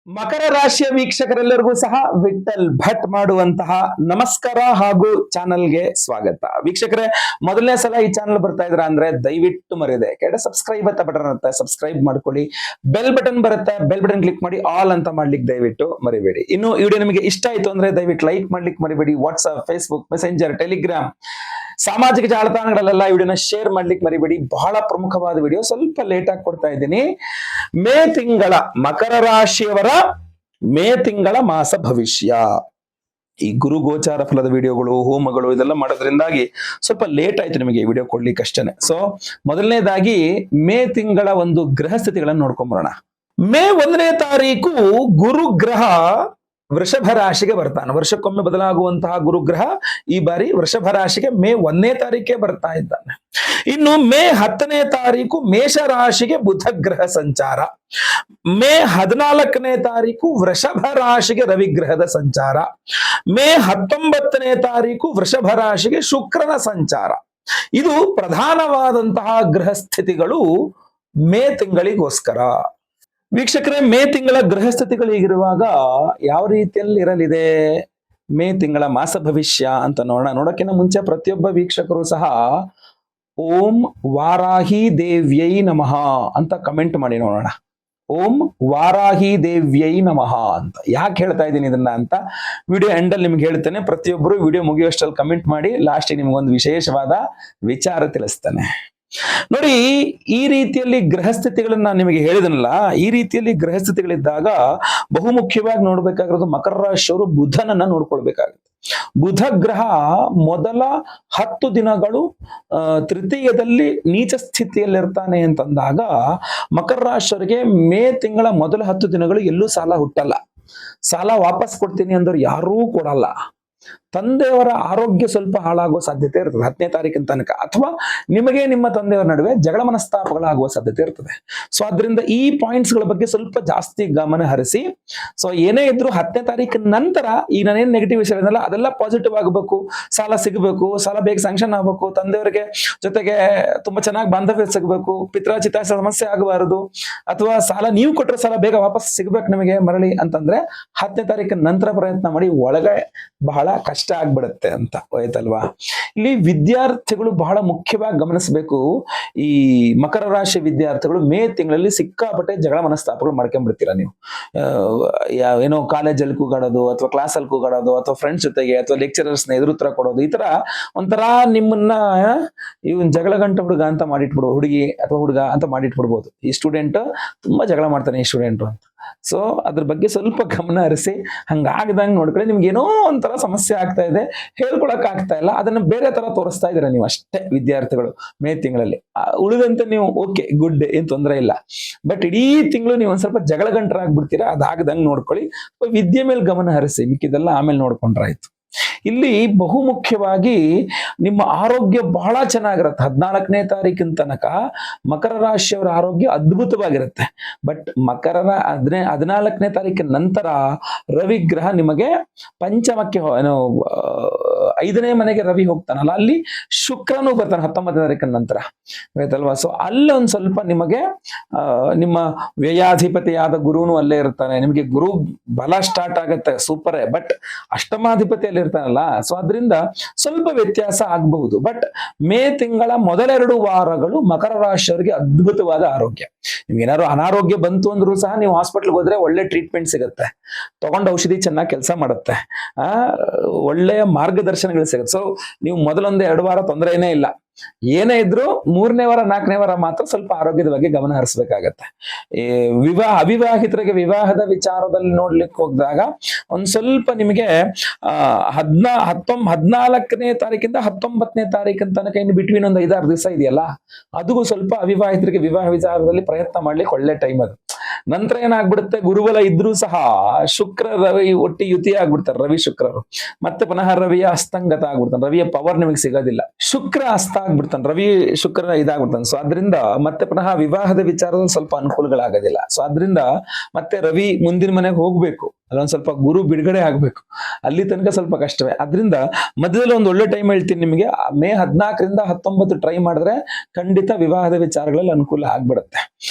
ಮಕರ ರಾಶಿಯ ವೀಕ್ಷಕರೆಲ್ಲರಿಗೂ ಸಹ ವಿಠಲ್ ಭಟ್ ಮಾಡುವಂತಹ ನಮಸ್ಕಾರ ಹಾಗೂ ಚಾನಲ್ಗೆ ಸ್ವಾಗತ. ವೀಕ್ಷಕರೇ, ಮೊದಲನೇ ಸಲ ಈ ಚಾನಲ್ ಬರ್ತಾ ಇದ್ರ ಅಂದ್ರೆ ದಯವಿಟ್ಟು ಮರೆಯದೆ ಕೆಳಗಡೆ ಸಬ್ಸ್ಕ್ರೈಬ್ ಅಂತ ಬಟನ್ ಇರುತ್ತೆ, ಸಬ್ಸ್ಕ್ರೈಬ್ ಮಾಡ್ಕೊಳ್ಳಿ. ಬೆಲ್ ಬಟನ್ ಬರುತ್ತೆ, ಬೆಲ್ ಬಟನ್ ಕ್ಲಿಕ್ ಮಾಡಿ ಆಲ್ ಅಂತ ಮಾಡ್ಲಿಕ್ಕೆ ದಯವಿಟ್ಟು ಮರಿಬೇಡಿ. ಇನ್ನು ಈ ವಿಡಿಯೋ ನಿಮಗೆ ಇಷ್ಟ ಆಯ್ತು ಅಂದ್ರೆ ದಯವಿಟ್ಟು ಲೈಕ್ ಮಾಡ್ಲಿಕ್ಕೆ ಮರಿಬೇಡಿ. ವಾಟ್ಸ್ಆಪ್, ಫೇಸ್ಬುಕ್, ಮೆಸೆಂಜರ್, ಟೆಲಿಗ್ರಾಮ್, ಸಾಮಾಜಿಕ ಜಾಲತಾಣಗಳಲ್ಲೆಲ್ಲ ವಿಡಿಯೋನ ಶೇರ್ ಮಾಡ್ಲಿಕ್ಕೆ ಮರಿಬೇಡಿ. ಬಹಳ ಪ್ರಮುಖವಾದ ವಿಡಿಯೋ, ಸ್ವಲ್ಪ ಲೇಟ್ ಆಗಿ ಕೊಡ್ತಾ ಇದ್ದೀನಿ. ಮೇ ತಿಂಗಳ ಮಕರ ರಾಶಿಯವರ ಮೇ ತಿಂಗಳ ಮಾಸ ಭವಿಷ್ಯ. ಈ ಗುರು ಗೋಚಾರ ಫಲದ ವಿಡಿಯೋಗಳು, ಹೋಮಗಳು ಇದೆಲ್ಲ ಮಾಡೋದ್ರಿಂದಾಗಿ ಸ್ವಲ್ಪ ಲೇಟ್ ಆಯ್ತು ನಿಮಗೆ ಈ ವಿಡಿಯೋ ಕೊಡ್ಲಿಕ್ಕೆ ಅಷ್ಟೇನೆ. ಸೊ ಮೊದಲನೇದಾಗಿ ಮೇ ತಿಂಗಳ ಒಂದು ಗ್ರಹ ಸ್ಥಿತಿಗಳನ್ನು ನೋಡ್ಕೊಂಬರೋಣ. ಮೇ 1ನೇ ತಾರೀಕು ಗುರು ಗ್ರಹ ವೃಷಭ ರಾಶಿಗೆ ಬರ್ತಾನೆ. ವರ್ಷಕ್ಕೊಮ್ಮೆ ಬದಲಾಗುವಂತಹ ಗುರುಗ್ರಹ ಈ ಬಾರಿ ವೃಷಭ ರಾಶಿಗೆ ಮೇ 1ನೇ ತಾರೀಕೆ ಬರ್ತಾ ಇದ್ದಾನೆ. ಇನ್ನು ಮೇ 10ನೇ ತಾರೀಕು ಮೇಷ ರಾಶಿಗೆ ಬುಧ ಗ್ರಹ ಸಂಚಾರ. ಮೇ 14ನೇ ತಾರೀಕು ವೃಷಭ ರಾಶಿಗೆ ರವಿಗ್ರಹದ ಸಂಚಾರ. ಮೇ 19ನೇ ತಾರೀಕು ವೃಷಭ ರಾಶಿಗೆ ಶುಕ್ರನ ಸಂಚಾರ. ಇದು ಪ್ರಧಾನವಾದಂತಹ ಗ್ರಹ ಸ್ಥಿತಿಗಳು ಮೇ ತಿಂಗಳಿಗೋಸ್ಕರ. ವೀಕ್ಷಕರೇ, ಮೇ ತಿಂಗಳ ಗ್ರಹ ಸ್ಥಿತಿಗಳು ಹೀಗಿರುವಾಗ ಯಾವ ರೀತಿಯಲ್ಲಿ ಇರಲಿದೆ ಮೇ ತಿಂಗಳ ಮಾಸ ಭವಿಷ್ಯ ಅಂತ ನೋಡಕ್ಕಿಂತ ಮುಂಚೆ ಪ್ರತಿಯೊಬ್ಬ ವೀಕ್ಷಕರು ಸಹ ಓಂ ವಾರಾಹಿ ದೇವ್ಯೈ ನಮಃ ಅಂತ ಕಮೆಂಟ್ ಮಾಡಿ ನೋಡೋಣ. ಓಂ ವಾರಾಹಿ ದೇವ್ಯೈ ನಮಃ ಅಂತ ಯಾಕೆ ಹೇಳ್ತಾ ಇದ್ದೀನಿ ಇದನ್ನ ಅಂತ ವಿಡಿಯೋ ಎಂಡಲ್ಲಿ ನಿಮ್ಗೆ ಹೇಳ್ತೇನೆ. ಪ್ರತಿಯೊಬ್ಬರು ವಿಡಿಯೋ ಮುಗಿಯುವಷ್ಟಲ್ಲಿ ಕಮೆಂಟ್ ಮಾಡಿ, ಲಾಸ್ಟ್ ನಿಮ್ಗೊಂದು ವಿಶೇಷವಾದ ವಿಚಾರ ತಿಳಿಸ್ತೇನೆ. ನೋಡಿ, ಈ ರೀತಿಯಲ್ಲಿ ಗ್ರಹಸ್ಥಿತಿಗಳನ್ನ ನಿಮಗೆ ಹೇಳಿದನಲ್ಲ, ಈ ರೀತಿಯಲ್ಲಿ ಗ್ರಹಸ್ಥಿತಿಗಳಿದ್ದಾಗ ಬಹುಮುಖ್ಯವಾಗಿ ನೋಡ್ಬೇಕಾಗಿರೋದು ಮಕರ ರಾಶಿಯವರು ಬುಧನನ್ನ ನೋಡ್ಕೊಳ್ಬೇಕಾಗುತ್ತೆ. ಬುಧ ಗ್ರಹ ಮೊದಲ 10 ದಿನಗಳು ತೃತೀಯದಲ್ಲಿ ನೀಚ ಸ್ಥಿತಿಯಲ್ಲಿರ್ತಾನೆ ಅಂತಂದಾಗ ಮಕರ ರಾಶಿಯವರಿಗೆ ಮೇ ತಿಂಗಳ ಮೊದಲ 10 ದಿನಗಳು ಎಲ್ಲೂ ಸಾಲ ಹುಟ್ಟಲ್ಲ. ಸಾಲ ವಾಪಸ್ ಕೊಡ್ತೀನಿ ಅಂದವ್ರು ಯಾರೂ ಕೊಡಲ್ಲ. ತಂದೆಯವರ ಆರೋಗ್ಯ ಸ್ವಲ್ಪ ಹಾಳಾಗುವ ಸಾಧ್ಯತೆ ಇರ್ತದೆ 10ನೇ ತಾರೀಕಿನ ತನಕ, ಅಥವಾ ನಿಮಗೆ ನಿಮ್ಮ ತಂದೆಯವರ ನಡುವೆ ಜಗಳ ಮನಸ್ತಾಪಗಳಾಗುವ ಸಾಧ್ಯತೆ ಇರ್ತದೆ. ಸೊ ಅದರಿಂದ ಈ ಪಾಯಿಂಟ್ಸ್ ಗಳ ಬಗ್ಗೆ ಸ್ವಲ್ಪ ಜಾಸ್ತಿ ಗಮನ ಹರಿಸಿ. ಸೊ ಏನೇ ಇದ್ರು 10ನೇ ತಾರೀಕಿನ ನಂತರ ಈ ನಾನೇನ್ ನೆಗೆಟಿವ್ ವಿಷಯ ಇದೆಲ್ಲ ಅದೆಲ್ಲ ಪಾಸಿಟಿವ್ ಆಗಬೇಕು. ಸಾಲ ಸಿಗಬೇಕು, ಸಾಲ ಬೇಗ ಸ್ಯಾಂಕ್ಷನ್ ಆಗಬೇಕು, ತಂದೆಯವರಿಗೆ ಜೊತೆಗೆ ತುಂಬಾ ಚೆನ್ನಾಗಿ ಬಾಂಧವ್ಯ ಸಿಗಬೇಕು, ಪಿತ್ರಾಚಿತ ಸಮಸ್ಯೆ ಆಗಬಾರದು, ಅಥವಾ ಸಾಲ ನೀವು ಕೊಟ್ಟರೆ ಸಾಲ ಬೇಗ ವಾಪಸ್ ಸಿಗ್ಬೇಕು ನಿಮಗೆ ಮರಳಿ ಅಂತಂದ್ರೆ 10ನೇ ತಾರೀಕಿನ ನಂತರ ಪ್ರಯತ್ನ ಮಾಡಿ. ಒಳಗೆ ಬಹಳ ಕಷ್ಟ ಆಗ್ಬಿಡುತ್ತೆ ಅಂತ ಹೋಯ್ತಲ್ವಾ. ಇಲ್ಲಿ ವಿದ್ಯಾರ್ಥಿಗಳು ಬಹಳ ಮುಖ್ಯವಾಗಿ ಗಮನಿಸಬೇಕು. ಈ ಮಕರ ರಾಶಿ ವಿದ್ಯಾರ್ಥಿಗಳು ಮೇ ತಿಂಗಳಲ್ಲಿ ಸಿಕ್ಕಾಪಟ್ಟೆ ಜಗಳ ಮನಸ್ತಾಪಗಳು ಮಾಡ್ಕೊಂಡ್ಬಿಡ್ತೀರಾ ನೀವು. ಏನೋ ಕಾಲೇಜಲ್ಲಿ ಕೂಗಾಡೋದು, ಅಥವಾ ಕ್ಲಾಸಲ್ಲಿ ಕೂಗಾಡೋದು, ಅಥವಾ ಫ್ರೆಂಡ್ಸ್ ಜೊತೆಗೆ, ಅಥವಾ ಲೆಕ್ಚರರ್ಸ್ನ ಎದುರುತ್ತರ ಕೊಡೋದು, ಈ ತರ ಒಂಥರ ನಿಮ್ಮನ್ನ ಇವನ್ ಜಗಳ ಗಂಟ ಹುಡುಗ ಅಂತ ಮಾಡಿಟ್ಬಿಡ್ಬೋದು, ಹುಡುಗಿ ಅಥವಾ ಹುಡುಗ ಅಂತ ಮಾಡಿಟ್ಬಿಡ್ಬೋದು. ಈ ಸ್ಟೂಡೆಂಟ್ ತುಂಬಾ ಜಗಳ ಮಾಡ್ತಾನೆ ಈ ಸ್ಟೂಡೆಂಟ್ ಅಂತ. ಸೊ ಅದ್ರ ಬಗ್ಗೆ ಸ್ವಲ್ಪ ಗಮನ ಹರಿಸಿ. ಹಂಗಾಗದಂಗೆ ನೋಡ್ಕೊಳ್ಳಿ. ನಿಮ್ಗೆ ಏನೋ ಒಂಥರ ಸಮಸ್ಯೆ ಆಗ್ತಾ ಇದೆ, ಹೇಳ್ಕೊಳಕ್ ಆಗ್ತಾ ಇಲ್ಲ, ಅದನ್ನ ಬೇರೆ ತರ ತೋರಿಸ್ತಾ ಇದ್ದೀರಾ ನೀವು ಅಷ್ಟೇ ವಿದ್ಯಾರ್ಥಿಗಳು ಮೇ ತಿಂಗಳಲ್ಲಿ. ಉಳಿದಂತೆ ನೀವು ಓಕೆ, ಗುಡ್, ಏನ್ ತೊಂದರೆ ಇಲ್ಲ. ಬಟ್ ಇಡೀ ತಿಂಗಳು ನೀವು ಒಂದ್ ಸ್ವಲ್ಪ ಜಗಳ ಗಂಟರಾಗ್ಬಿಡ್ತೀರಾ. ಅದಾಗದಂಗೆ ನೋಡ್ಕೊಳ್ಳಿ. ವಿದ್ಯೆ ಮೇಲೆ ಗಮನ ಹರಿಸಿ, ಮಿಕ್ಕಿದೆಲ್ಲ ಆಮೇಲೆ ನೋಡ್ಕೊಂಡ್ರಾಯ್ತು. ಇಲ್ಲಿ ಬಹುಮುಖ್ಯವಾಗಿ ನಿಮ್ಮ ಆರೋಗ್ಯ ಬಹಳ ಚೆನ್ನಾಗಿರುತ್ತೆ. 14ನೇ ತಾರೀಕಿನ ತನಕ ಮಕರ ರಾಶಿಯವರ ಆರೋಗ್ಯ ಅದ್ಭುತವಾಗಿರುತ್ತೆ. ಬಟ್ ಮಕರರ 14ನೇ ತಾರೀಕಿನ ನಂತರ ರವಿಗ್ರಹ ನಿಮಗೆ ಪಂಚಮಕ್ಕೆ, 5ನೇ ಮನೆಗೆ ರವಿ ಹೋಗ್ತಾನಲ್ಲ, ಅಲ್ಲಿ ಶುಕ್ರನು ಬರ್ತಾನೆ 19ನೇ ತಾರೀಕಿನ ನಂತರ, ಆಯ್ತಲ್ವಾ. ಸೊ ಅಲ್ಲೊಂದ್ ಸ್ವಲ್ಪ ನಿಮಗೆ ನಿಮ್ಮ ವ್ಯಯಾಧಿಪತಿಯಾದ ಗುರುನು ಅಲ್ಲೇ ಇರ್ತಾನೆ. ನಿಮಗೆ ಗುರು ಬಲ ಸ್ಟಾರ್ಟ್ ಆಗುತ್ತೆ, ಸೂಪರೇ. ಬಟ್ ಅಷ್ಟಮಾಧಿಪತಿಯಲ್ಲಿ ಇರ್ತಾನಲ್ಲ, ಸೊ ಅದರಿಂದ ಸ್ವಲ್ಪ ವ್ಯತ್ಯಾಸ ಆಗಬಹುದು. ಬಟ್ ಮೇ ತಿಂಗಳ ಮೊದಲ 2 ವಾರಗಳು ಮಕರ ರಾಶಿಯವರಿಗೆ ಅದ್ಭುತವಾದ ಆರೋಗ್ಯ. ನಿಮ್ಗೆ ಏನಾದ್ರು ಅನಾರೋಗ್ಯ ಬಂತು ಅಂದ್ರೂ ಸಹ ನೀವು ಹಾಸ್ಪಿಟ್ಲ್ಗೆ ಹೋದ್ರೆ ಒಳ್ಳೆ ಟ್ರೀಟ್ಮೆಂಟ್ ಸಿಗುತ್ತೆ, ತಗೊಂಡ ಔಷಧಿ ಚೆನ್ನಾಗಿ ಕೆಲಸ ಮಾಡುತ್ತೆ, ಒಳ್ಳೆಯ ಮಾರ್ಗದರ್ಶನಗಳು ಸಿಗುತ್ತೆ. ಸೊ ನೀವು ಮೊದಲೊಂದು 2 ವಾರ ತೊಂದರೆನೇ ಇಲ್ಲ. ಏನೇ ಇದ್ರು 3ನೇ ವಾರ 4ನೇ ವಾರ ಮಾತ್ರ ಸ್ವಲ್ಪ ಆರೋಗ್ಯದ ಬಗ್ಗೆ ಗಮನ ಹರಿಸಬೇಕಾಗತ್ತೆ. ಅವಿವಾಹಿತರಿಗೆ ವಿವಾಹದ ವಿಚಾರದಲ್ಲಿ ನೋಡ್ಲಿಕ್ಕೆ ಹೋದಾಗ ಒಂದ್ ಸ್ವಲ್ಪ ನಿಮಗೆ 14ನೇ ತಾರೀಕಿಂದ 19ನೇ ತಾರೀಕಿನ ತನಕ ಇನ್ನು ಬಿಟ್ವೀನ್ ಒಂದು 5-6 ದಿವಸ ಇದೆಯಲ್ಲ, ಅದು ಸ್ವಲ್ಪ ಅವಿವಾಹಿತರಿಗೆ ವಿವಾಹ ವಿಚಾರದಲ್ಲಿ ಪ್ರಯತ್ನ ಮಾಡ್ಲಿಕ್ಕೆ ಒಳ್ಳೆ ಟೈಮ್ ಅದು. ನಂತರ ಏನಾಗ್ಬಿಡುತ್ತೆ, ಗುರುಬಲ ಇದ್ರೂ ಸಹ ಶುಕ್ರ ರವಿ ಒಟ್ಟಿ ಯುತಿ ಆಗ್ಬಿಡ್ತಾರೆ, ರವಿ ಶುಕ್ರರು. ಮತ್ತೆ ಪುನಃ ರವಿಯ ಅಸ್ತಂಗತ ಆಗ್ಬಿಡ್ತಾನೆ, ರವಿಯ ಪವರ್ ನಿಮಗೆ ಸಿಗೋದಿಲ್ಲ. ಶುಕ್ರ ಅಸ್ತ ಆಗ್ಬಿಡ್ತಾನೆ, ರವಿ ಶುಕ್ರ ಇದಾಗ್ಬಿಡ್ತಾನೆ. ಸೊ ಅದರಿಂದ ಮತ್ತೆ ಪುನಃ ವಿವಾಹದ ವಿಚಾರದಲ್ಲಿ ಸ್ವಲ್ಪ ಅನುಕೂಲಗಳಾಗೋದಿಲ್ಲ. ಸೊ ಅದರಿಂದ ಮತ್ತೆ ರವಿ ಮುಂದಿನ ಮನೆಗೆ ಹೋಗ್ಬೇಕು. ಅಲ್ಲೊಂದ್ ಸ್ವಲ್ಪ ಗುರು ಬಿಡುಗಡೆ ಆಗ್ಬೇಕು, ಅಲ್ಲಿ ತನಕ ಸ್ವಲ್ಪ ಕಷ್ಟವೇ. ಅದರಿಂದ ಮಧ್ಯದಲ್ಲಿ ಒಂದು ಒಳ್ಳೆ ಟೈಮ್ ಹೇಳ್ತೀನಿ ನಿಮಗೆ, ಮೇ 14ರಿಂದ 19 ಟ್ರೈ ಮಾಡಿದ್ರೆ ಖಂಡಿತ ವಿವಾಹದ ವಿಚಾರಗಳಲ್ಲಿ ಅನುಕೂಲ ಆಗ್ಬಿಡುತ್ತೆ.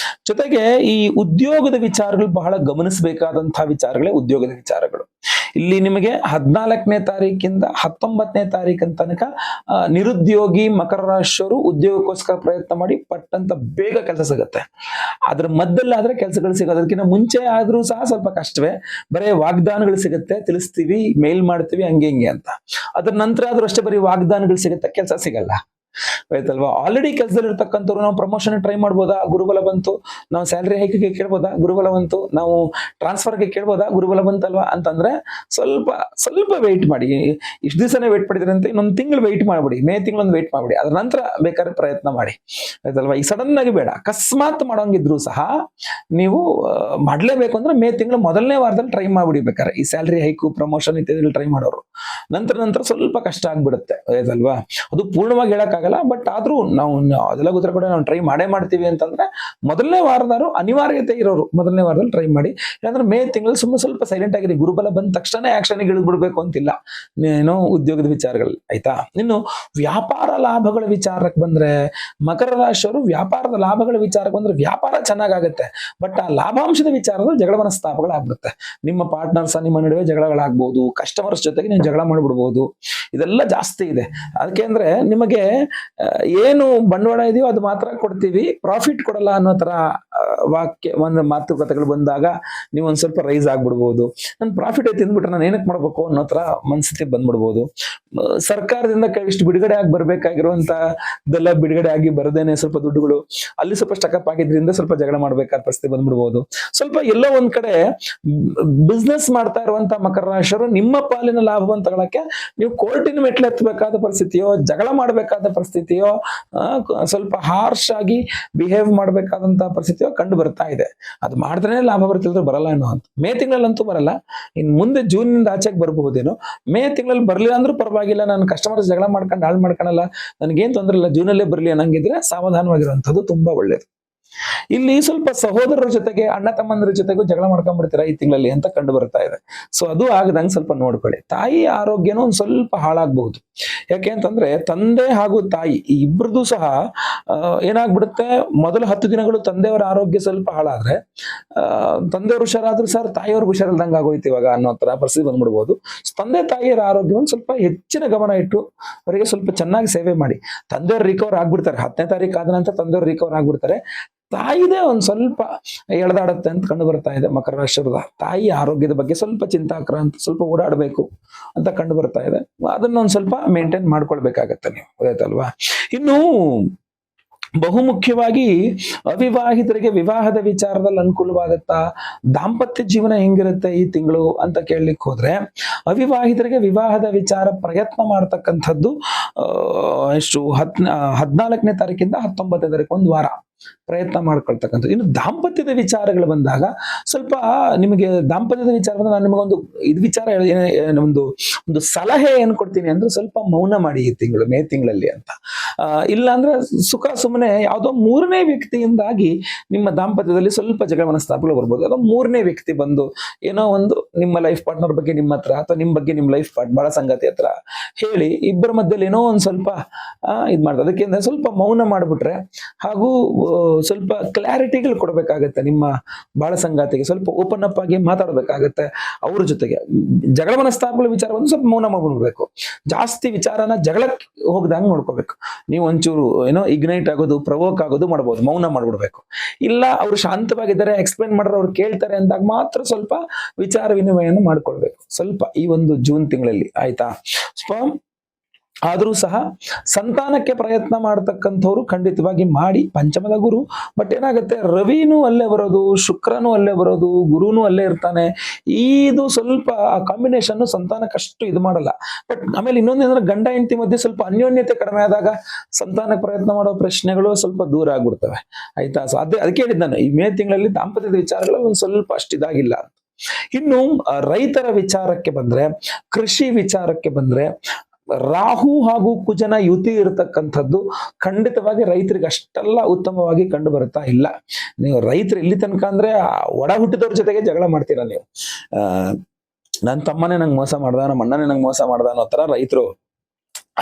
ಜೊತೆಗೆ ಈ ಉದ್ಯೋಗದ ವಿಚಾರಗಳು ಬಹಳ ಗಮನಿಸಬೇಕಾದಂತಹ ವಿಚಾರಗಳೇ ಉದ್ಯೋಗದ ವಿಚಾರಗಳು. ಇಲ್ಲಿ ನಿಮಗೆ 14ನೇ ತಾರೀಕಿಂದ 19ನೇ ತಾರೀಕಿನ ತನಕ ನಿರುದ್ಯೋಗಿ ಮಕರ ರಾಶಿಯವರು ಉದ್ಯೋಗಕ್ಕೋಸ್ಕರ ಪ್ರಯತ್ನ ಮಾಡಿ ಪಟ್ಟಂತ ಬೇಗ ಕೆಲಸ ಸಿಗುತ್ತೆ. ಅದ್ರ ಮಧ್ಯಲ್ಲಾದ್ರೆ ಕೆಲಸಗಳು ಸಿಗೋದು, ಅದಕ್ಕಿಂತ ಮುಂಚೆ ಆದ್ರೂ ಸಹ ಸ್ವಲ್ಪ ಕಷ್ಟವೇ. ಬರೀ ವಾಗ್ದಾನಗಳು ಸಿಗುತ್ತೆ, ತಿಳಿಸ್ತೀವಿ, ಮೇಲ್ ಮಾಡ್ತೀವಿ, ಹಂಗೆ ಹಿಂಗೆ ಅಂತ. ಅದ್ರ ನಂತರ ಆದ್ರೂ ಅಷ್ಟೇ ಬರೀ ವಾಗ್ದಾನಗಳು ಸಿಗುತ್ತೆ, ಕೆಲಸ ಸಿಗಲ್ಲ. ಆಯ್ತಲ್ವಾ? ಆಲ್ರೆಡಿ ಕೆಲಸದಲ್ಲಿ ಇರ್ತಕ್ಕಂಥವ್ರು ನಾವು ಪ್ರಮೋಷನ್ ಟ್ರೈ ಮಾಡ್ಬೋದಾ, ಗುರುಬಲ ಬಂತು, ನಾವು ಸ್ಯಾಲರಿ ಹೈಕ್ಗೆ ಕೇಳ್ಬೋದಾ, ಗುರುಬಲ ಬಂತು, ನಾವು ಟ್ರಾನ್ಸ್ಫರ್ಗೆ ಕೇಳ್ಬೋದಾ, ಗುರುಬಲ ಬಂತಲ್ವಾ ಅಂತಂದ್ರೆ ಸ್ವಲ್ಪ ಸ್ವಲ್ಪ ವೆಯ್ಟ್ ಮಾಡಿ. ಇಷ್ಟು ದಿವಸನೇ ವೆಯ್ಟ್ ಮಾಡಿದ್ರೆ ಅಂತ ಇನ್ನೊಂದು ತಿಂಗಳು ವೆಯ್ಟ್ ಮಾಡ್ಬಿಡಿ, ಮೇ ತಿಂಗಳೊಂದು ವೆಯ್ಟ್ ಮಾಡ್ಬಿಡಿ, ಅದ್ರ ನಂತರ ಬೇಕಾದ್ರೆ ಪ್ರಯತ್ನ ಮಾಡಿ. ಆಯ್ತಲ್ವಾ? ಈ ಸಡನ್ ಆಗಿ ಬೇಡ, ಅಕಸ್ಮಾತ್ ಮಾಡೋಂಗಿದ್ರು ಸಹ ನೀವು ಮಾಡ್ಲೇಬೇಕು ಅಂದ್ರೆ ಮೇ ತಿಂಗಳು ಮೊದಲನೇ ವಾರದಲ್ಲಿ ಟ್ರೈ ಮಾಡ್ಬಿಡಿ. ಬೇಕಾದ್ರೆ ಈ ಸ್ಯಾಲರಿ ಹೈಕು, ಪ್ರಮೋಷನ್ ಇತ್ಯಾದಿ ಟ್ರೈ ಮಾಡೋರು ನಂತರ ಸ್ವಲ್ಪ ಕಷ್ಟ ಆಗ್ಬಿಡುತ್ತೆ. ಆಯ್ತಲ್ವಾ? ಅದು ಪೂರ್ಣವಾಗಿ ಹೇಳಕ್ಕಾಗಲ್ಲ, ಬಟ್ ಆದ್ರೂ ನಾವು ಅದೆಲ್ಲ ಗೊತ್ತಿರೋ ಕಡೆ ನಾವು ಟ್ರೈ ಮಾಡೇ ಮಾಡ್ತೀವಿ ಅಂತಂದ್ರೆ ಮೊದಲನೇ ವಾರದಾರು ಅನಿವಾರ್ಯತೆ ಇರೋರು ಮೊದಲನೇ ವಾರದಲ್ಲಿ ಟ್ರೈ ಮಾಡಿ. ಯಾಕಂದ್ರೆ ಮೇ ತಿಂಗಳಲ್ಲಿ ಸುಮ್ಮನೆ ಸ್ವಲ್ಪ ಸೈಲೆಂಟ್ ಆಗಿದೆ, ಗುರುಬಲ ಬಂದ ತಕ್ಷಣ ಆಕ್ಷನ್ ಇಳಿದ್ಬಿಡ್ಬೇಕು ಅಂತಿಲ್ಲ ಏನೋ ಉದ್ಯೋಗದ ವಿಚಾರಗಳಲ್ಲಿ. ಆಯ್ತಾ? ಇನ್ನು ವ್ಯಾಪಾರ ಲಾಭಗಳ ವಿಚಾರಕ್ಕೆ ಬಂದ್ರೆ ಮಕರ ರಾಶಿಯವರು ವ್ಯಾಪಾರದ ಲಾಭಗಳ ವಿಚಾರಕ್ಕೆ ಬಂದ್ರೆ ವ್ಯಾಪಾರ ಚೆನ್ನಾಗಾಗುತ್ತೆ, ಬಟ್ ಆ ಲಾಭಾಂಶದ ವಿಚಾರದಲ್ಲಿ ಜಗಳ ಮನಸ್ತಾಪಗಳಾಗ್ಬಿಡುತ್ತೆ. ನಿಮ್ಮ ಪಾರ್ಟ್ನರ್ಸ್ ನಿಮ್ಮ ನಡುವೆ ಜಗಳಗಳಾಗ್ಬಹುದು, ಕಸ್ಟಮರ್ಸ್ ಜೊತೆಗೆ ನೀವು ಜಗಳ ಮಾಡ್ಬಿಡ್ಬೋದು, ಇದೆಲ್ಲ ಜಾಸ್ತಿ ಇದೆ. ಅದಕ್ಕೆ ಅಂದ್ರೆ ನಿಮಗೆ ಏನು ಬಂಡವಾಳ ಇದೆಯೋ ಅದು ಮಾತ್ರ ಕೊಡ್ತೀವಿ, ಪ್ರಾಫಿಟ್ ಕೊಡಲ್ಲ ಅನ್ನೋ ತರ ಒಂದು ಮಾತುಕತೆಗಳು ಬಂದಾಗ ನೀವು ಒಂದ್ ಸ್ವಲ್ಪ ರೈಸ್ ಆಗ್ಬಿಡ್ಬೋದು. ನನ್ ಪ್ರಾಫಿಟ್ ತಿಂದ್ಬಿಟ್ರೆ ನಾನು ಏನಕ್ಕೆ ಮಾಡ್ಬೇಕು ಅನ್ನೋ ತರ ಮನಸ್ಥಿತಿ ಬಂದ್ಬಿಡ್ಬೋದು. ಸರ್ಕಾರದಿಂದ ಇಷ್ಟು ಬಿಡುಗಡೆ ಆಗಿ ಬರ್ಬೇಕಾಗಿರುವಂತದೆಲ್ಲ ಬಿಡುಗಡೆ ಆಗಿ ಬರದೇನೆ ಸ್ವಲ್ಪ ದುಡ್ಡುಗಳು ಅಲ್ಲಿ ಸ್ವಲ್ಪ ಸ್ಟಕಪ್ ಆಗಿದ್ರಿಂದ ಸ್ವಲ್ಪ ಜಗಳ ಮಾಡ್ಬೇಕಾದ ಪರಿಸ್ಥಿತಿ ಬಂದ್ಬಿಡ್ಬೋದು. ಸ್ವಲ್ಪ ಎಲ್ಲೋ ಒಂದ್ ಕಡೆ ಬಿಸ್ನೆಸ್ ಮಾಡ್ತಾ ಇರುವಂತ ಮಕರ ರಾಶಿಯವರು ನಿಮ್ಮ ಪಾಲಿನ ಲಾಭವನ್ನು ತಗೊಳಕ್ಕೆ ನೀವು ಕೋರ್ಟಿನ ಮೆಟ್ಲು ಎತ್ತಬೇಕಾದ ಪರಿಸ್ಥಿತಿಯೋ, ಜಗಳ ಮಾಡಬೇಕಾದ ಪರಿಸ್ಥಿತಿಯೋ, ಸ್ವಲ್ಪ ಹಾರ್ಶ್ ಆಗಿ ಬಿಹೇವ್ ಮಾಡಬೇಕಾದಂತಹ ಪರಿಸ್ಥಿತಿಯೋ ಕಂಡು ಬರ್ತಾ ಇದೆ. ಅದು ಮಾಡಿದ್ರೆ ಲಾಭ ಬರ್ತಿದ್ರೆ ಬರಲ್ಲ ಏನೋ ಅಂತ. ಮೇ ತಿಂಗಳಲ್ಲಂತೂ ಬರಲ್ಲ, ಇನ್ ಮುಂದೆ ಜೂನ್ ನಿಂದ ಆಚೆಗೆ ಬರ್ಬಹುದೇನೋ. ಮೇ ತಿಂಗಳಲ್ಲಿ ಬರ್ಲಿಲ್ಲ ಅಂದ್ರೂ ಪರವಾಗಿಲ್ಲ, ನಾನು ಕಸ್ಟಮರ್ಸ್ ಜಗಳ ಮಾಡ್ಕೊಂಡು ಹಾಳು ಮಾಡ್ಕೊಳಲ್ಲ, ನನಗೇನ್ ತೊಂದ್ರೆ ಇಲ್ಲ, ಜೂನಲ್ಲೇ ಬರ್ಲಿ ಅನ್ನಂಗಿದ್ರೆ ಸಾವಧಾನವಾಗಿರುವಂತದ್ದು ತುಂಬಾ ಒಳ್ಳೇದು. ಇಲ್ಲಿ ಸ್ವಲ್ಪ ಸಹೋದರರ ಜೊತೆಗೆ ಅಣ್ಣ ತಮ್ಮಂದ್ರ ಜೊತೆಗೂ ಜಗಳ ಮಾಡ್ಕೊಂಡ್ಬಿಡ್ತೀರಾ ಈ ತಿಂಗಳಲ್ಲಿ ಅಂತ ಕಂಡು ಬರ್ತಾ ಇದೆ. ಸೊ ಅದು ಆಗದಂಗೆ ಸ್ವಲ್ಪ ನೋಡ್ಕೊಳ್ಳಿ. ತಾಯಿ ಆರೋಗ್ಯನೂ ಒಂದ್ ಸ್ವಲ್ಪ ಹಾಳಾಗಬಹುದು. ಯಾಕೆ ಅಂತಂದ್ರೆ ತಂದೆ ಹಾಗೂ ತಾಯಿ ಈ ಇಬ್ರದ್ದು ಸಹ ಏನಾಗ್ಬಿಡುತ್ತೆ, ಮೊದಲು 10 ದಿನಗಳು ತಂದೆಯವರ ಆರೋಗ್ಯ ಸ್ವಲ್ಪ ಹಾಳಾದ್ರೆ ತಂದೆಯವ್ರು ಹುಷಾರಾದ್ರೂ ಸರ್ ತಾಯಿಯವ್ರಿಗೆ ಹುಷಾರಿಲ್ದಂಗೆ ಆಗೋಯ್ತು ಇವಾಗ ಅನ್ನೋ ತರ ಪರಿಸ್ಥಿತಿ ಬಂದ್ಬಿಡ್ಬೋದು. ತಂದೆ ತಾಯಿಯರ ಆರೋಗ್ಯವನ್ನು ಸ್ವಲ್ಪ ಹೆಚ್ಚಿನ ಗಮನ ಇಟ್ಟು ಅವರಿಗೆ ಸ್ವಲ್ಪ ಚೆನ್ನಾಗಿ ಸೇವೆ ಮಾಡಿ. ತಂದೆಯವ್ರು ರಿಕವರ್ ಆಗ್ಬಿಡ್ತಾರೆ, 10ನೇ ತಾರೀಕು ಆದ ನಂತರ ತಂದೆಯವ್ರು ರಿಕವರ್ ಆಗ್ಬಿಡ್ತಾರೆ. ತಾಯಿದೇ ಒಂದ್ ಸ್ವಲ್ಪ ಎಳೆದಾಡುತ್ತೆ ಅಂತ ಕಂಡು ಬರ್ತಾ ಇದೆ ಮಕರ ರಾಶಿಯವರ. ತಾಯಿ ಆರೋಗ್ಯದ ಬಗ್ಗೆ ಸ್ವಲ್ಪ ಚಿಂತಾಕ್ರಾಂತ, ಸ್ವಲ್ಪ ಓಡಾಡಬೇಕು ಅಂತ ಕಂಡು ಬರ್ತಾ ಇದೆ. ಅದನ್ನ ಒಂದ್ ಸ್ವಲ್ಪ ಮೇಂಟೈನ್ ಮಾಡ್ಕೊಳ್ಬೇಕಾಗತ್ತೆ ನೀವು, ಗೊತ್ತಾಯ್ತಲ್ವಾ? ಇನ್ನು ಬಹುಮುಖ್ಯವಾಗಿ ಅವಿವಾಹಿತರಿಗೆ ವಿವಾಹದ ವಿಚಾರದಲ್ಲಿ ಅನುಕೂಲವಾಗತ್ತಾ, ದಾಂಪತ್ಯ ಜೀವನ ಹೆಂಗಿರುತ್ತೆ ಈ ತಿಂಗಳು ಅಂತ ಕೇಳಲಿಕ್ಕೆ ಹೋದ್ರೆ, ಅವಿವಾಹಿತರಿಗೆ ವಿವಾಹದ ವಿಚಾರ ಪ್ರಯತ್ನ ಮಾಡ್ತಕ್ಕಂಥದ್ದು ಎಷ್ಟು 14ನೇ ತಾರೀಕಿಂದ 19ನೇ ತಾರೀಕು ಒಂದು ವಾರ ಪ್ರಯತ್ನ ಮಾಡ್ಕೊಳ್ತಕ್ಕಂಥದ್ದು. ಇನ್ನು ದಾಂಪತ್ಯದ ವಿಚಾರಗಳು ಬಂದಾಗ ಸ್ವಲ್ಪ ನಿಮಗೆ ದಾಂಪತ್ಯದ ವಿಚಾರ ಬಂದ್ರೆ ನಾನು ನಿಮಗೊಂದು ಇದು ವಿಚಾರ ಒಂದು ಸಲಹೆ ಏನ್ ಕೊಡ್ತೀನಿ ಅಂದ್ರೆ, ಸ್ವಲ್ಪ ಮೌನ ಮಾಡಿ ಈ ತಿಂಗಳು ಮೇ ತಿಂಗಳಲ್ಲಿ ಅಂತ. ಇಲ್ಲ ಅಂದ್ರೆ ಸುಖ ಸುಮ್ಮನೆ ಯಾವುದೋ 3ನೇ ವ್ಯಕ್ತಿಯಿಂದಾಗಿ ನಿಮ್ಮ ದಾಂಪತ್ಯದಲ್ಲಿ ಸ್ವಲ್ಪ ಜಗಳ ಮನಸ್ತಾಪಗಳು ಬರ್ಬೋದು. ಯಾವುದೋ 3ನೇ ವ್ಯಕ್ತಿ ಬಂದು ಏನೋ ಒಂದು ನಿಮ್ಮ ಲೈಫ್ ಪಾರ್ಟ್ನರ್ ಬಗ್ಗೆ ನಿಮ್ಮ ಹತ್ರ ಅಥವಾ ನಿಮ್ಮ ಬಗ್ಗೆ ನಿಮ್ಮ ಲೈಫ್ ಪಾರ್ಟ್ ಬಾಳ ಸಂಗಾತಿ ಹತ್ರ ಹೇಳಿ ಇಬ್ಬರ ಮಧ್ಯದಲ್ಲಿ ಏನೋ ಒಂದ್ ಸ್ವಲ್ಪ ಇದ್ ಮಾಡ್ತಾರೆ. ಅದಕ್ಕೆ ಸ್ವಲ್ಪ ಮೌನ ಮಾಡ್ಬಿಟ್ರೆ ಹಾಗೂ ಸ್ವಲ್ಪ ಕ್ಲಾರಿಟಿಗಳು ಕೊಡ್ಬೇಕಾಗತ್ತೆ. ನಿಮ್ಮ ಬಾಳ ಸಂಗಾತಿಗೆ ಸ್ವಲ್ಪ ಓಪನ್ ಅಪ್ ಆಗಿ ಮಾತಾಡ್ಬೇಕಾಗತ್ತೆ. ಅವ್ರ ಜೊತೆಗೆ ಜಗಳ ಮನಸ್ತಾಪಗಳ ವಿಚಾರ ಒಂದು ಸ್ವಲ್ಪ ಮೌನ ಮಾಡ್ಬಿಡ್ಬೇಕು. ಜಾಸ್ತಿ ವಿಚಾರನ ಜಗಳಕ್ಕೆ ಹೋಗ್ದಂಗ್ ನೋಡ್ಕೋಬೇಕು. ನೀವು ಒಂಚೂರು ಏನೋ ಇಗ್ನೈಟ್ ಆಗೋದು, ಪ್ರವೋಕ್ ಆಗೋದು ಮಾಡ್ಬೋದು, ಮೌನ ಮಾಡ್ಬಿಡ್ಬೇಕು. ಇಲ್ಲ ಅವ್ರು ಶಾಂತವಾಗಿದ್ದಾರೆ, ಎಕ್ಸ್ಪ್ಲೇನ್ ಮಾಡಿದ್ರೆ ಅವ್ರು ಕೇಳ್ತಾರೆ ಅಂದಾಗ ಮಾತ್ರ ಸ್ವಲ್ಪ ವಿಚಾರ ವಿನಿಮಯನ ಮಾಡ್ಕೊಳ್ಬೇಕು ಸ್ವಲ್ಪ ಈ ಒಂದು ಜೂನ್ ತಿಂಗಳಲ್ಲಿ. ಆಯ್ತಾ? ಆದ್ರೂ ಸಹ ಸಂತಾನಕ್ಕೆ ಪ್ರಯತ್ನ ಮಾಡತಕ್ಕಂಥವ್ರು ಖಂಡಿತವಾಗಿ ಮಾಡಿ. ಪಂಚಮದ ಗುರು, ಬಟ್ ಏನಾಗುತ್ತೆ, ರವಿನೂ ಅಲ್ಲೇ ಬರೋದು, ಶುಕ್ರನೂ ಅಲ್ಲೇ ಬರೋದು, ಗುರುನೂ ಅಲ್ಲೇ ಇರ್ತಾನೆ. ಇದು ಸ್ವಲ್ಪ ಆ ಕಾಂಬಿನೇಷನ್ ಸಂತಾನಕ್ಕಷ್ಟು ಇದು ಮಾಡಲ್ಲ. ಬಟ್ ಆಮೇಲೆ ಇನ್ನೊಂದೇಂದ್ರೆ ಗಂಡ ಹೆಂಡತಿ ಮಧ್ಯೆ ಸ್ವಲ್ಪ ಅನ್ಯೋನ್ಯತೆ ಕಡಿಮೆ ಆದಾಗ ಸಂತಾನಕ್ಕೆ ಪ್ರಯತ್ನ ಮಾಡೋ ಪ್ರಶ್ನೆಗಳು ಸ್ವಲ್ಪ ದೂರ ಆಗ್ಬಿಡ್ತವೆ. ಆಯ್ತಾ? ಸೊ ಅದಕ್ಕೆ ಹೇಳಿದ್ ನಾನು, ಈ ಮೇ ತಿಂಗಳಲ್ಲಿ ದಾಂಪತ್ಯದ ವಿಚಾರಗಳು ಒಂದ್ ಸ್ವಲ್ಪ ಅಷ್ಟಿದಾಗಿಲ್ಲ. ಇನ್ನು ರೈತರ ವಿಚಾರಕ್ಕೆ ಬಂದ್ರೆ, ಕೃಷಿ ವಿಚಾರಕ್ಕೆ ಬಂದ್ರೆ, ರಾಹು ಹಾಗೂ ಕುಜನ ಯುತಿ ಇರತಕ್ಕಂಥದ್ದು ಖಂಡಿತವಾಗಿ ರೈತರಿಗೆ ಅಷ್ಟೆಲ್ಲ ಉತ್ತಮವಾಗಿ ಕಂಡು ಬರ್ತಾ ಇಲ್ಲ. ನೀವು ರೈತರು ಇಲ್ಲಿ ತನಕ ಅಂದ್ರೆ ಒಡ ಹುಟ್ಟಿದವ್ರ ಜೊತೆಗೆ ಜಗಳ ಮಾಡ್ತೀರಾ ನೀವು. ನನ್ನ ತಮ್ಮನೇ ನಂಗೆ ಮೋಸ ಮಾಡ್ದ, ನಮ್ಮ ಅಣ್ಣನೇ ನಂಗೆ ಮೋಸ ಮಾಡ್ದ ಅನ್ನೋ ತರ ರೈತರು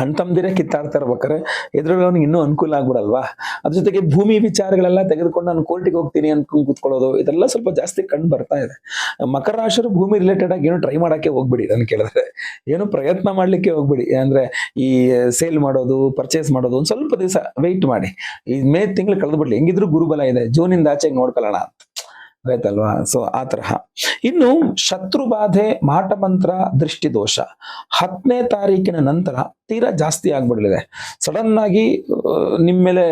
ಅಣ್ತಂದಿರೇ ಕಿತ್ತಾಡ್ತಾ ಇರ್ಬೇಕಾರೆ ಎದುರುಗಳು ಅವ್ನಿಗೆ ಇನ್ನೂ ಅನುಕೂಲ ಆಗ್ಬಿಡಲ್ವಾ. ಅದ್ರ ಜೊತೆಗೆ ಭೂಮಿ ವಿಚಾರಗಳೆಲ್ಲ ತೆಗೆದುಕೊಂಡು ನಾನು ಕೋರ್ಟಿಗೆ ಹೋಗ್ತೀನಿ ಅನ್ಕೊಂಡು ಕೂತ್ಕೊಳ್ಳೋದು, ಇದೆಲ್ಲ ಸ್ವಲ್ಪ ಜಾಸ್ತಿ ಕಂಡು ಬರ್ತಾ ಇದೆ. ಮಕರ ರಾಶಿಯರು ಭೂಮಿ ರಿಲೇಟೆಡ್ ಆಗಿ ಏನು ಟ್ರೈ ಮಾಡಕ್ಕೆ ಹೋಗ್ಬಿಡಿ, ನಾನು ಕೇಳಿದ್ರೆ ಏನು ಪ್ರಯತ್ನ ಮಾಡ್ಲಿಕ್ಕೆ ಹೋಗ್ಬಿಡಿ. ಅಂದ್ರೆ ಈ ಸೇಲ್ ಮಾಡೋದು, ಪರ್ಚೇಸ್ ಮಾಡೋದು ಒಂದು ಸ್ವಲ್ಪ ದಿವಸ ವೆಯ್ಟ್ ಮಾಡಿ. ಈ ಮೇ ತಿಂಗಳು ಕಳೆದು ಬಿಡ್ಲಿ, ಹೆಂಗಿದ್ರು ಗುರುಬಲ ಇದೆ, ಜೂನಿಂದ ಆಚೆಗೆ ನೋಡ್ಕೊಳ್ಳೋಣ ಅಂತ ಆಯ್ತಲ್ವಾ. ಸೊ ಆ ತರಹ. ಇನ್ನು ಶತ್ರು ಬಾಧೆ, ಮಾಟ ಮಂತ್ರ, ದೃಷ್ಟಿ ದೋಷ 10ನೇ ತಾರೀಕಿನ ನಂತರ ತೀರಾ ಜಾಸ್ತಿ ಆಗ್ಬಿಡಲಿದೆ. ಸಡನ್ ಆಗಿ ನಿಮ್ಮ ಮೇಲೆ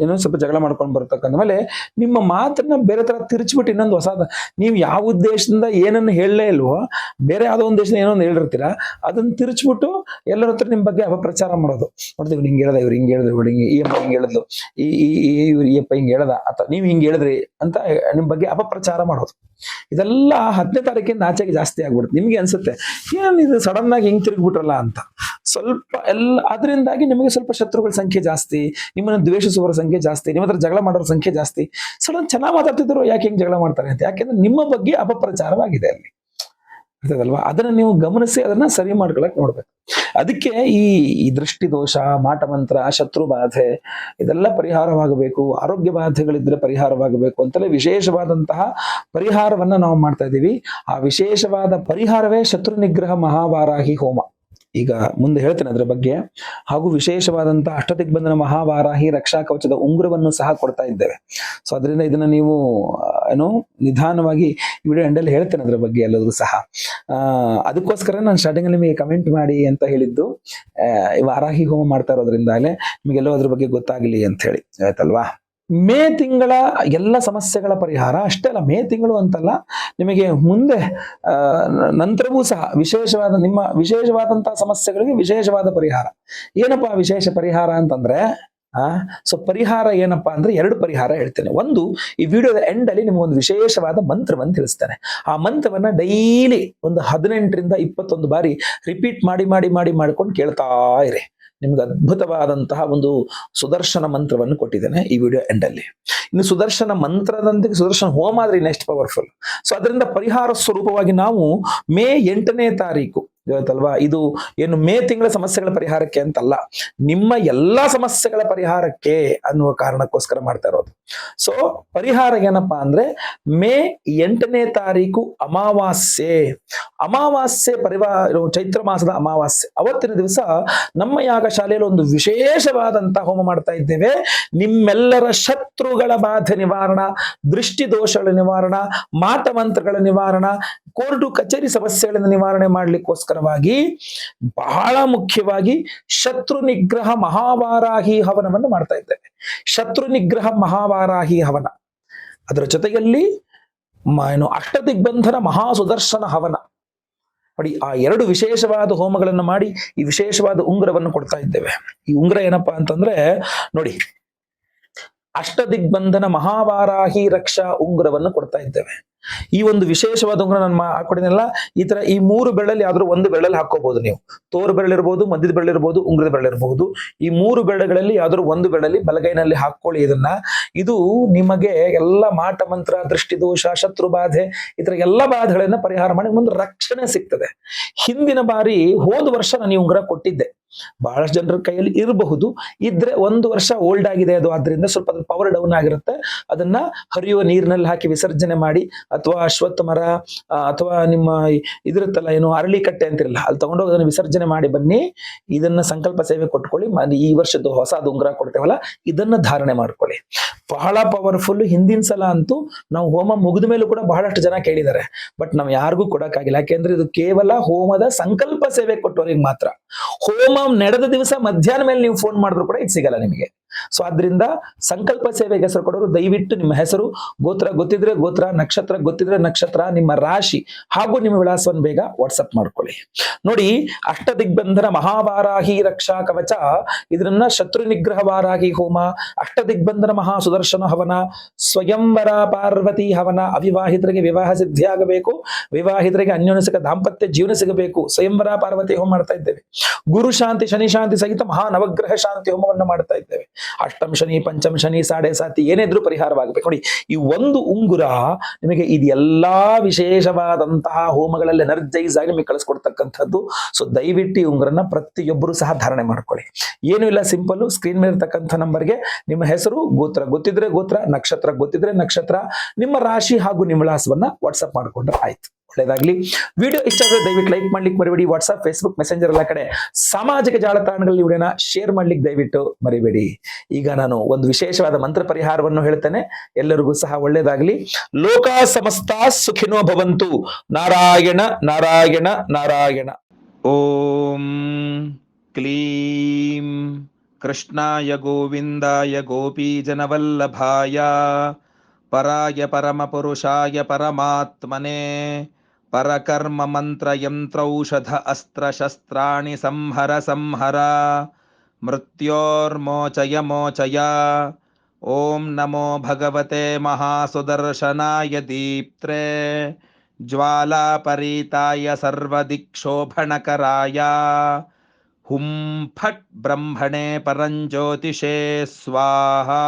ಏನೋ ಸ್ವಲ್ಪ ಜಗಳ ಮಾಡ್ಕೊಂಡು ಬರ್ತಕ್ಕಂಥ ಮೇಲೆ ನಿಮ್ಮ ಮಾತನ್ನ ಬೇರೆ ತರ ತಿರ್ಚ್ಬಿಟ್ಟು ಇನ್ನೊಂದು ಹೊಸದ, ನೀವು ಯಾವ ಉದ್ದೇಶದಿಂದ ಏನನ್ನು ಹೇಳಲೇ ಇಲ್ವೋ, ಬೇರೆ ಯಾವುದೋ ಒಂದು ದೇಶದಿಂದ ಏನೋ ಒಂದು ಹೇಳಿರ್ತೀರಾ, ಅದನ್ನ ತಿರ್ಚ್ಬಿಟ್ಟು ಎಲ್ಲರ ಹತ್ರ ನಿಮ್ಮ ಬಗ್ಗೆ ಅಪಪ್ರಚಾರ ಮಾಡೋದು. ನೋಡ್ತೀವಿ, ಹಿಂಗೆ ಹೇಳ್ದ, ಇವ್ರು ಹಿಂಗೆ ಹೇಳಿದ್ರು, ಹಿಂಗೆ ಈ ಅಮ್ಮ ಹಿಂಗೆ ಹೇಳಿದ್ಲು, ಇವ್ರು ಈ ಅಪ್ಪ ಹಿಂಗೆ ಹೇಳ್ದ, ಅಥವಾ ನೀವು ಹಿಂಗೆ ಹೇಳಿದ್ರಿ ಅಂತ ನಿಮ್ಮ ಬಗ್ಗೆ ಅಪಪ್ರಚಾರ ಮಾಡೋದು. ಇದೆಲ್ಲ 10ನೇ ತಾರೀಕಿಂದ ಆಚೆಗೆ ಜಾಸ್ತಿ ಆಗ್ಬಿಡುತ್ತೆ. ನಿಮ್ಗೆ ಅನ್ಸುತ್ತೆ ಏನ್ ಇದು ಸಡನ್ ಆಗಿ ಹಿಂಗ್ ತಿರುಗ್ಬಿಟ್ರಲ್ಲ ಅಂತ. ಸ್ವಲ್ಪ ಎಲ್ಲ ಅದರಿಂದಾಗಿ ನಿಮಗೆ ಸ್ವಲ್ಪ ಶತ್ರುಗಳ ಸಂಖ್ಯೆ ಜಾಸ್ತಿ, ನಿಮ್ಮನ್ನು ದ್ವೇಷಿಸುವವರ ಸಂಖ್ಯೆ ಜಾಸ್ತಿ, ನಿಮ್ಮ ಹತ್ರ ಜಗಳ ಮಾಡೋರ ಸಂಖ್ಯೆ ಜಾಸ್ತಿ. ಸಡನ್ ಚೆನ್ನಾಗಿ ಮಾತಾಡ್ತಿದ್ರು, ಯಾಕೆ ಹಿಂಗ್ ಜಗಳ ಮಾಡ್ತಾರೆ ಅಂತ, ಯಾಕೆಂದ್ರೆ ನಿಮ್ಮ ಬಗ್ಗೆ ಅಪಪ್ರಚಾರವಾಗಿದೆ ಅಲ್ಲಿ, ಅರ್ಥದಲ್ವಾ. ಅದನ್ನ ನೀವು ಗಮನಿಸಿ ಅದನ್ನ ಸರಿ ಮಾಡ್ಕೊಳಕ್ ನೋಡ್ಬೇಕು. ಅದಕ್ಕೆ ಈ ದೃಷ್ಟಿ ದೋಷ, ಮಾಟ ಮಂತ್ರ, ಶತ್ರು ಬಾಧೆ ಇದೆಲ್ಲ ಪರಿಹಾರವಾಗಬೇಕು, ಆರೋಗ್ಯ ಬಾಧೆಗಳಿದ್ರೆ ಪರಿಹಾರವಾಗಬೇಕು ಅಂತಲೇ ವಿಶೇಷವಾದಂತಹ ಪರಿಹಾರವನ್ನ ನಾವು ಮಾಡ್ತಾ ಇದ್ದೀವಿ. ಆ ವಿಶೇಷವಾದ ಪರಿಹಾರವೇ ಶತ್ರು ನಿಗ್ರಹ ಮಹಾವಾರಾಹಿ ಹೋಮ. ಈಗ ಮುಂದೆ ಹೇಳ್ತೇನೆ ಅದರ ಬಗ್ಗೆ. ಹಾಗೂ ವಿಶೇಷವಾದಂತಹ ಅಷ್ಟದಿಗ್ಬಂಧನ ಮಹಾವಾರಾಹಿ ರಕ್ಷಾ ಕವಚದ ಉಂಗುರವನ್ನು ಸಹ ಕೊಡ್ತಾ ಇದ್ದೇವೆ. ಸೊ ಅದರಿಂದ ಇದನ್ನ ನೀವು ಏನೋ ನಿಧಾನವಾಗಿ ವಿಡಿಯೋ ಎಂಡಲ್ಲಿ ಹೇಳ್ತೇನೆ ಅದರ ಬಗ್ಗೆ ಎಲ್ಲದೂ ಸಹ. ಅದಕ್ಕೋಸ್ಕರ ನಾನು ಸ್ಟಾರ್ಟಿಂಗ್ ಅಲ್ಲಿ ನಿಮಗೆ ಕಮೆಂಟ್ ಮಾಡಿ ಅಂತ ಹೇಳಿದ್ದು. ವಾರಾಹಿ ಹೋಮ ಮಾಡ್ತಾ ಇರೋದ್ರಿಂದಾಲೇ ನಿಮಗೆಲ್ಲೋ ಅದ್ರ ಬಗ್ಗೆ ಗೊತ್ತಾಗ್ಲಿ ಅಂತ ಹೇಳಿ, ಆಯ್ತಲ್ವಾ. ಮೇ ತಿಂಗಳ ಎಲ್ಲ ಸಮಸ್ಯೆಗಳ ಪರಿಹಾರ ಅಷ್ಟೇ ಅಲ್ಲ, ಮೇ ತಿಂಗಳು ಅಂತಲ್ಲ, ನಿಮಗೆ ಮುಂದೆ ನಂತರವೂ ಸಹ ನಿಮ್ಮ ವಿಶೇಷವಾದಂತಹ ಸಮಸ್ಯೆಗಳಿಗೆ ವಿಶೇಷವಾದ ಪರಿಹಾರ. ಏನಪ್ಪಾ ವಿಶೇಷ ಪರಿಹಾರ ಅಂತಂದ್ರೆ ಸೊ ಪರಿಹಾರ ಏನಪ್ಪಾ ಅಂದ್ರೆ 2 ಪರಿಹಾರ ಹೇಳ್ತೇನೆ. ಒಂದು, ಈ ವಿಡಿಯೋದ ಎಂಡ್ ಅಲ್ಲಿ ನಿಮ್ಗೊಂದು ವಿಶೇಷವಾದ ಮಂತ್ರವನ್ನು ತಿಳಿಸ್ತೇನೆ. ಆ ಮಂತ್ರವನ್ನ ಡೈಲಿ ಒಂದು 18ರಿಂದ 21 ಬಾರಿ ರಿಪೀಟ್ ಮಾಡ್ಕೊಂಡು ಕೇಳ್ತಾ ಇರಿ. ನಿಮ್ಗೆ ಅದ್ಭುತವಾದಂತಹ ಒಂದು ಸುದರ್ಶನ ಮಂತ್ರವನ್ನು ಕೊಟ್ಟಿದ್ದೇನೆ ಈ ವಿಡಿಯೋ ಎಂಡ್ ಅಲ್ಲಿ. ಇನ್ನು ಸುದರ್ಶನ ಮಂತ್ರದಂತೆ ಸುದರ್ಶನ ಹೋಮ ಆದ್ರೆ ನೆಕ್ಸ್ಟ್ ಪವರ್ಫುಲ್. ಸೊ ಅದರಿಂದ ಪರಿಹಾರ ಸ್ವರೂಪವಾಗಿ ನಾವು ಮೇ 8ನೇ ತಾರೀಕು ಇವತ್ತಲ್ವಾ, ಇದು ಏನು ಮೇ ತಿಂಗಳ ಸಮಸ್ಯೆಗಳ ಪರಿಹಾರಕ್ಕೆ ಅಂತಲ್ಲ, ನಿಮ್ಮ ಎಲ್ಲಾ ಸಮಸ್ಯೆಗಳ ಪರಿಹಾರಕ್ಕೆ ಅನ್ನುವ ಕಾರಣಕ್ಕೋಸ್ಕರ ಮಾಡ್ತಾ ಇರೋದು. ಸೊ ಪರಿಹಾರ ಏನಪ್ಪಾ ಅಂದ್ರೆ ಮೇ 8ನೇ ತಾರೀಕು ಅಮಾವಾಸ್ಯೆ ಚೈತ್ರ ಮಾಸದ ಅಮಾವಾಸ್ಯೆ ಅವತ್ತಿನ ದಿವಸ ನಮ್ಮ ಯಾಗಶಾಲೆಯಲ್ಲಿ ಒಂದು ವಿಶೇಷವಾದಂತಹ ಹೋಮ ಮಾಡ್ತಾ ಇದ್ದೇವೆ. ನಿಮ್ಮೆಲ್ಲರ ಶತ್ರುಗಳ ಬಾಧೆ ನಿವಾರಣ, ದೃಷ್ಟಿ ದೋಷಗಳ ನಿವಾರಣ, ಮಾಟ ಮಂತ್ರಗಳ ನಿವಾರಣ, ಕೋರ್ಟು ಕಚೇರಿ ಸಮಸ್ಯೆಗಳಿಂದ ನಿವಾರಣೆ ಮಾಡ್ಲಿಕ್ಕೋಸ್ಕರವಾಗಿ ಬಹಳ ಮುಖ್ಯವಾಗಿ ಶತ್ರು ನಿಗ್ರಹ ಮಹಾವಾರಾಹಿ ಹವನವನ್ನು ಮಾಡ್ತಾ ಇದ್ದೇವೆ. ಶತ್ರು ನಿಗ್ರಹ ಮಹಾವಾರಾಹಿ ಹವನ, ಅದರ ಜೊತೆಯಲ್ಲಿ ಅಷ್ಟದಿಗ್ಬಂಧನ ಮಹಾ ಸುದರ್ಶನ ಹವನ ನೋಡಿ. ಆ 2 ವಿಶೇಷವಾದ ಹೋಮಗಳನ್ನು ಮಾಡಿ ಈ ವಿಶೇಷವಾದ ಉಂಗುರವನ್ನು ಕೊಡ್ತಾ ಇದ್ದೇವೆ. ಈ ಉಂಗುರ ಏನಪ್ಪಾ ಅಂತಂದ್ರೆ ನೋಡಿ, ಅಷ್ಟದಿಗ್ಬಂಧನ ಮಹಾವಾರಾಹಿ ರಕ್ಷಾ ಉಂಗುರವನ್ನು ಕೊಡ್ತಾ ಇದ್ದೇವೆ. ಈ ಒಂದು ವಿಶೇಷವಾದ ಉಂಗುರ ನಾನು ಹಾಕೊಡಿನಲ್ಲ, ಈ ತರ ಈ 3 ಬೆರಳಲ್ಲಿ ಯಾವ್ದಾದ್ರು ಒಂದು ಬೆರಳಲ್ಲಿ ಹಾಕೋಬಹುದು. ನೀವು ತೋರು ಬೆರಳಿರ್ಬೋದು, ಮಧ್ಯದ ಬೆರಳಿರ್ಬೋದು, ಉಂಗುರದ ಬೆರಳಿರ್ಬೋದು. ಈ 3 ಬೆರಳುಗಳಲ್ಲಿ ಯಾವ್ದಾದ್ರು ಒಂದು ಬೆರಳಲ್ಲಿ ಬಲಗೈನಲ್ಲಿ ಹಾಕೊಳ್ಳಿ ಇದನ್ನ. ಇದು ನಿಮಗೆ ಎಲ್ಲ ಮಾಟ ಮಂತ್ರ, ದೃಷ್ಟಿ ದೋಷ, ಶತ್ರು ಬಾಧೆ, ಈ ತರ ಎಲ್ಲ ಬಾಧೆಗಳನ್ನ ಪರಿಹಾರ ಮಾಡಿ ಒಂದು ರಕ್ಷಣೆ ಸಿಗ್ತದೆ. ಹಿಂದಿನ ಬಾರಿ ಹೋದ ವರ್ಷ ನಾನು ಈ ಉಂಗುರ ಕೊಟ್ಟಿದ್ದೆ. ಬಹಳಷ್ಟು ಜನರ ಕೈಯಲ್ಲಿ ಇರಬಹುದು, ಇದ್ರೆ 1 ವರ್ಷ ಓಲ್ಡ್ ಆಗಿದೆ ಅದು, ಆದ್ರಿಂದ ಸ್ವಲ್ಪ ಪವರ್ ಡೌನ್ ಆಗಿರುತ್ತೆ. ಅದನ್ನ ಹರಿಯುವ ನೀರಿನಲ್ಲಿ ಹಾಕಿ ವಿಸರ್ಜನೆ ಮಾಡಿ, ಅಥವಾ ಅಶ್ವತ್ಥ ಮರ ಅಥವಾ ನಿಮ್ಮ ಇದಿರುತ್ತಲ್ಲ ಏನು ಅರಳಿ ಕಟ್ಟೆ ಅಂತಿರಲ್ಲ, ಅಲ್ಲಿ ತಗೊಂಡೋಗಿ ಅದನ್ನು ವಿಸರ್ಜನೆ ಮಾಡಿ ಬನ್ನಿ. ಇದನ್ನ ಸಂಕಲ್ಪ ಸೇವೆ ಕೊಟ್ಕೊಳ್ಳಿ. ಈ ವರ್ಷದ ಹೊಸ ಉಂಗುರ ಕೊಡ್ತೇವಲ್ಲ, ಇದನ್ನ ಧಾರಣೆ ಮಾಡ್ಕೊಳ್ಳಿ. ಬಹಳ ಪವರ್ಫುಲ್. ಹಿಂದಿನ ಸಲ ಅಂತೂ ನಾವು ಹೋಮ ಮುಗಿದ ಮೇಲೂ ಕೂಡ ಬಹಳಷ್ಟು ಜನ ಕೇಳಿದ್ದಾರೆ, ಬಟ್ ನಾವು ಯಾರಿಗೂ ಕೊಡಕ್ಕಾಗಿಲ್ಲ. ಯಾಕೆಂದ್ರೆ ಇದು ಕೇವಲ ಹೋಮದ ಸಂಕಲ್ಪ ಸೇವೆ ಕೊಟ್ಟವರಿಗೆ ಮಾತ್ರ. ಹೋಮ ನಡೆದ ದಿವಸ ಮಧ್ಯಾಹ್ನ ಮೇಲೆ ನೀವು ಫೋನ್ ಮಾಡಿದ್ರು ಕೂಡ ಇದು ಸಿಗಲ್ಲ ನಿಮಗೆ. ಸೊ ಆದ್ರಿಂದ ಸಂಕಲ್ಪ ಸೇವೆಗೆ ಹೆಸರು ಕೊಡೋರು ದಯವಿಟ್ಟು ನಿಮ್ಮ ಹೆಸರು, ಗೋತ್ರ ಗೊತ್ತಿದ್ರೆ ಗೋತ್ರ, ನಕ್ಷತ್ರ ಗೊತ್ತಿದ್ರೆ ನಕ್ಷತ್ರ, ನಿಮ್ಮ ರಾಶಿ ಹಾಗೂ ನಿಮ್ಮ ವಿಳಾಸವನ್ನು ಬೇಗ ವಾಟ್ಸಪ್ ಮಾಡ್ಕೊಳ್ಳಿ. ನೋಡಿ, ಅಷ್ಟದಿಗ್ಬಂಧನ ಮಹಾವಾರಾಹಿ ರಕ್ಷಾ ಕವಚ, ಇದನ್ನ ಶತ್ರು ನಿಗ್ರಹ ವಾರಾಹಿ ಹೋಮ, ಅಷ್ಟದಿಗ್ಬಂಧನ ಮಹಾ ಸುದರ್ಶನ ಹವನ, ಸ್ವಯಂವರ ಪಾರ್ವತಿ ಹವನ. ಅವಿವಾಹಿತರಿಗೆ ವಿವಾಹ ಸಿದ್ಧಿ ಆಗಬೇಕು, ವಿವಾಹಿತರಿಗೆ ಅನ್ಯೋನ್ಯಸಿಕ ದಾಂಪತ್ಯ ಜೀವನ ಸಿಗಬೇಕು, ಸ್ವಯಂವರ ಪಾರ್ವತಿ ಹೋಮ ಮಾಡ್ತಾ ಇದ್ದೇವೆ. ಗುರು ಶಾಂತಿ, ಶನಿ ಶಾಂತಿ ಸಹಿತ ಮಹಾ ನವಗ್ರಹ ಶಾಂತಿ ಹೋಮವನ್ನು ಮಾಡ್ತಾ ಇದ್ದೇವೆ. ಅಷ್ಟಮ ಶನಿ, ಪಂಚಮ ಶನಿ, ಸಾಡೆ ಸಾತಿ ಏನಿದ್ರು ಪರಿಹಾರವಾಗಬೇಕು. ನೋಡಿ, ಈ ಒಂದು ಉಂಗುರ ನಿಮಗೆ ಇದು ಎಲ್ಲಾ ವಿಶೇಷವಾದಂತಹ ಹೋಮಗಳಲ್ಲಿ ಎನರ್ಜೈಸ್ ಆಗಿ ನಿಮಗೆ ಕಳಿಸ್ಕೊಡ್ತಕ್ಕಂಥದ್ದು. ಸೊ ದಯವಿಟ್ಟು ಈ ಉಂಗುರನ ಪ್ರತಿಯೊಬ್ಬರು ಸಹ ಧಾರಣೆ ಮಾಡ್ಕೊಳ್ಳಿ. ಏನು ಇಲ್ಲ, ಸಿಂಪಲ್, ಸ್ಕ್ರೀನ್ ಮೇಲೆ ಇರ್ತಕ್ಕಂಥ ನಂಬರ್ಗೆ ನಿಮ್ಮ ಹೆಸರು, ಗೋತ್ರ ಗೊತ್ತಿದ್ರೆ ಗೋತ್ರ, ನಕ್ಷತ್ರ ಗೊತ್ತಿದ್ರೆ ನಕ್ಷತ್ರ, ನಿಮ್ಮ ರಾಶಿ ಹಾಗೂ ನಿಮ್ಮ ವಿಳಾಸವನ್ನ ವಾಟ್ಸ್ಆಪ್ ಮಾಡ್ಕೊಂಡ್ರೆ ಆಯ್ತು. ಒಳ್ಳೇದಾಗ್ಲಿ. ವಿಡಿಯೋ ಇಷ್ಟ ಆದರೆ ದಯವಿಟ್ಟು ಲೈಕ್ ಮಾಡ್ಲಿಕ್ಕೆ ಮರಿಬೇಡಿ. ವಾಟ್ಸ್ಆಪ್, ಫೇಸ್ಬುಕ್, ಮೆಸೆಂಜರ್ ಎಲ್ಲ ಕಡೆ ಸಾಮಾಜಿಕ ಜಾಲತಾಣಗಳಲ್ಲಿ ವಿಡಿಯೋನ ಶೇರ್ ಮಾಡ್ಲಿಕ್ಕೆ ದಯವಿಟ್ಟು ಮರಿಬೇಡಿ. ಈಗ ನಾನು ಒಂದು ವಿಶೇಷವಾದ ಮಂತ್ರ ಪರಿಹಾರವನ್ನು ಹೇಳ್ತೇನೆ, ಎಲ್ಲರಿಗೂ ಸಹ ಒಳ್ಳೇದಾಗ್ಲಿ. ಲೋಕ ಸಮಸ್ತ ಸುಖಿನೋ ಭವಂತು. ನಾರಾಯಣ ನಾರಾಯಣ ನಾರಾಯಣ. ಓಂ ಕ್ಲೀಂ ಕೃಷ್ಣಾಯ ಗೋವಿಂದಾಯ ಗೋಪೀಜನವಲ್ಲಭಾಯ ಪರಾಯ ಪರಮಪುರುಷಾಯ ಪರಮಾತ್ಮನೆ ಪರಕರ್ಮ ಮಂತ್ರ ಯಂತ್ರೌಷಧ ಅಸ್ತ್ರ ಶಸ್ತ್ರಾಣಿ ಸಂಹರ ಸಂಹರ ಮೃತ್ಯೋರ್ಮೋಚಯ ಮೋಚಯ. ಓಂ ನಮೋ ಭಗವತೆ ಮಹಾಸುದರ್ಶನಾಯ ದೀಪ್ತ್ರೇ ಜ್ವಾಲಾಪರೀತಾಯ ಸರ್ವದಿಕ್ಷೋಭಣಕರಾಯ ಹುಂ ಫಟ್ ಬ್ರಹ್ಮಣೇ ಪರಂಜ್ಯೋತಿಷೇ ಸ್ವಾಹಾ.